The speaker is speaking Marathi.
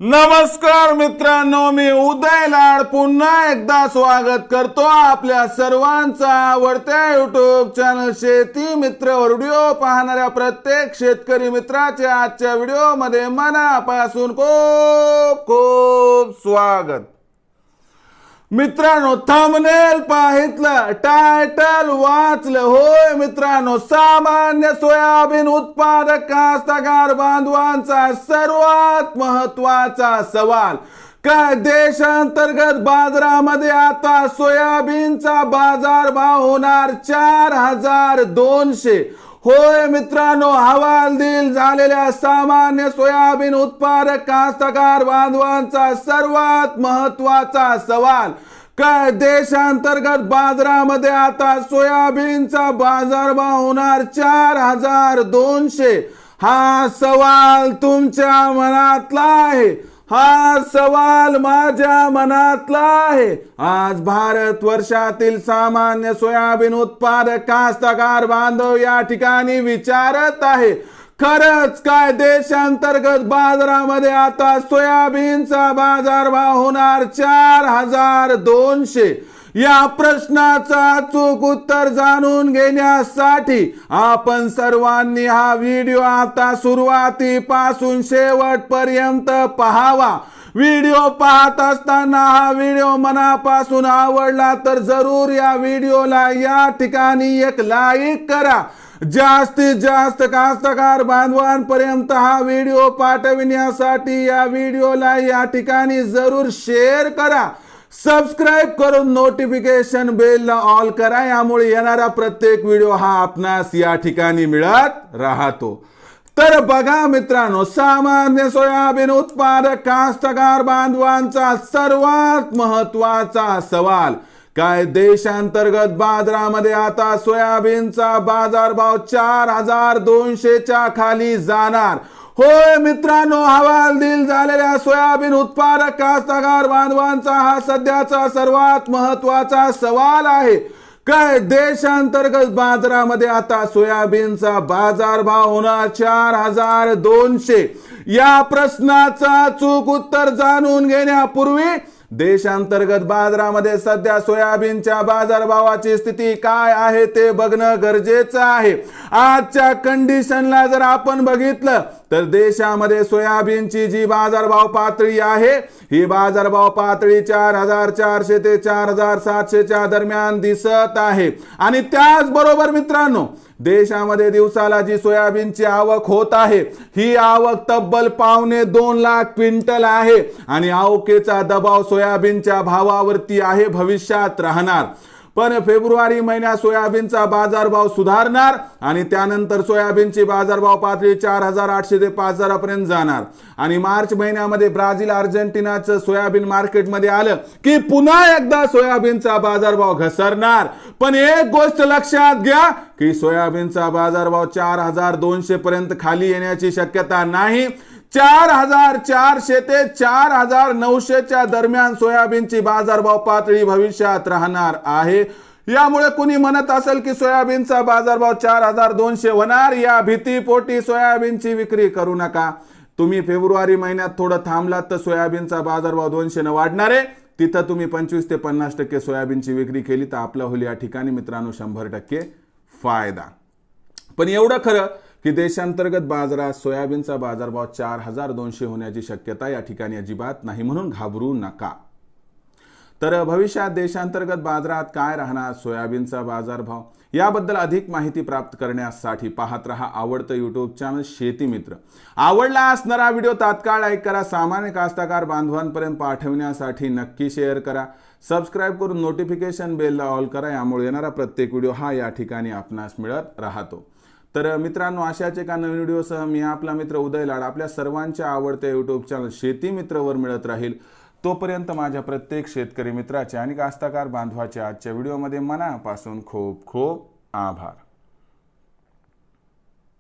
नमस्कार मित्रांनो, मी उदय लाड पुन्हा एकदा स्वागत करतो आपल्या सर्वांचा आवडत्या युट्यूब चॅनल शेती मित्र व्हिडिओ पाहणाऱ्या प्रत्येक शेतकरी मित्राचे आजच्या व्हिडिओ मध्ये मनापासून खूप खूप स्वागत। मित्रांनो, थंबनेल पाहितलं, टायटल वाचलं, होय मित्रांनो, सामान्य सोयाबीन उत्पादक कास्तकार बांधवांचा सर्वात महत्त्वाचा सवाल, काय देशांतर्गत बाजारामध्ये आता सोयाबीनचा बाजारभाव होणार 4200। होय मित्रांनो, हवालदिल झालेल्या सामान्य सोयाबीन उत्पादक कास्तकार बांधवांचा सर्वात महत्त्वाचा सवाल, काय देशांतर्गत बाजारामध्ये आता सोयाबीनचा बाजारभाव होणार 4200। हा सवाल तुमच्या मनातला आहे, हा सवाल माझ्या मनातला आहे। आज भारत वर्षातील सामान्य सोयाबीन उत्पादक कास्तकार बांधव या ठिकाणी विचारत आहे, खरंच काय देशांतर्गत बाजारामध्ये आता सोयाबीनचा बाजारभाव होणार 4200? या प्रश्नाचा अचूक उत्तर जाणून घेण्यासाठी आपण सर्वांनी हा व्हिडिओ आता सुरुवातीपासून शेवटपर्यंत पाहावा। व्हिडिओ पाहत असताना हा व्हिडिओ मनापासून आवडला तर जरूर या व्हिडिओला या ठिकाणी एक लाईक करा। जास्तीत जास्त कास्तकार बांधवांपर्यंत हा व्हिडिओ पाठविण्यासाठी या व्हिडिओला या ठिकाणी जरूर शेअर करा। सबस्क्राइब करून नोटिफिकेशन बेल ऑल करा, यामुळे येणारा प्रत्येक व्हिडिओ हा आपणास या ठिकाणी मिळत राहतो। तर बघा मित्रांनो, सामान्य सोयाबीन उत्पादक कास्तकार बांधवांचा सर्वात महत्त्वाचा सवाल, काय देशांतर्गत बाजारामध्ये आता सोयाबीनचा बाजारभाव 4200च्या खाली जाणार? होय मित्रांनो, हवालदिल झालेल्या सोयाबीन उत्पादक कास्तकार बांधवांचा हा सध्याचा सर्वात महत्त्वाचा सवाल आहे, काय देशांतर्गत बाजारामध्ये आता सोयाबीनचा बाजारभाव होणार 4200? या प्रश्नाचा अचूक उत्तर जाणून घेण्यापूर्वी देशांतर्गत बाजारामध्ये सध्या सोयाबीनच्या बाजारभावाची स्थिती काय आहे ते बघणं गरजेचं आहे। आजच्या कंडिशनला जर आपण बघितलं तर देशामध्ये सोयाबीनची जी बाजारभाव पातळी आहे, ही बाजारभाव पातळी 4400 ते 4700च्या दरम्यान दिसत आहे। आणि त्याचबरोबर मित्रांनो, देशामध्ये दिवसाला जी सोयाबीनची आवक होत आहे, ही आवक तब्बल 2.25 लाख क्विंटल आहे। आणि आवकेचा दबाव सोयाबीनच्या भावावरती आहे, भविष्यात राहणार। पण फेब्रुवारी महिन्यात सोयाबीनचा बाजारभाव सुधारणार आणि त्यानंतर सोयाबीनची बाजारभाव पातळी 4800 ते 5000 पर्यंत जाणार। आणि मार्च महिन्यामध्ये ब्राझील अर्जेंटिनाचं सोयाबीन मार्केटमध्ये आलं की पुन्हा एकदा सोयाबीनचा बाजारभाव घसरणार। पण एक गोष्ट लक्षात घ्या की सोयाबीनचा बाजारभाव 4200 पर्यंत खाली येण्याची शक्यता नाही। 4400 ते 4900च्या दरम्यान सोयाबीनची बाजारभाव पातळी भविष्यात राहणार आहे। यामुळे कुणी म्हणत असेल की सोयाबीनचा बाजारभाव 4200 होणार, या भीतीपोटी सोयाबीनची विक्री करू नका। तुम्ही फेब्रुवारी महिन्यात थोडं थांबलात तर सोयाबीनचा बाजारभाव 200 ने वाढणार आहे, तिथं तुम्ही 25 ते 50% सोयाबीनची विक्री केली तर आपला होईल या ठिकाणी मित्रांनो 100% फायदा। पण एवढं खरं की देशांतर्गत बाजारात सोयाबीनचा बाजारभाव 4200 होण्याची शक्यता या ठिकाणी अजिबात नाही, म्हणून घाबरू नका। तर भविष्यात देशांतर्गत बाजारात काय राहणार सोयाबीनचा बाजारभाव, याबद्दल अधिक माहिती प्राप्त करण्यासाठी पाहत रहा आवडतं यूट्यूब चॅनल शेती मित्र। आवडला असणारा व्हिडिओ तात्काळ लाईक करा, सामान्य कास्तकार बांधवांपर्यंत पाठवण्यासाठी नक्की शेअर करा, सबस्क्राइब करून नोटिफिकेशन बेल ऑल करा, यामुळे येणारा प्रत्येक व्हिडिओ हा या ठिकाणी आपणास मिळत राहतो। तर मित्रांनो, अशाच एका नवीन व्हिडिओसह मी आपला मित्र उदय लाड आपल्या सर्वांच्या आवडत्या यूट्यूब चॅनल शेती मित्रवर मिळत राहील। तोपर्यंत माझ्या प्रत्येक शेतकरी मित्राचे आणि कास्तकार बांधवाच्या आजच्या व्हिडिओमध्ये मनापासून खूप खूप आभार।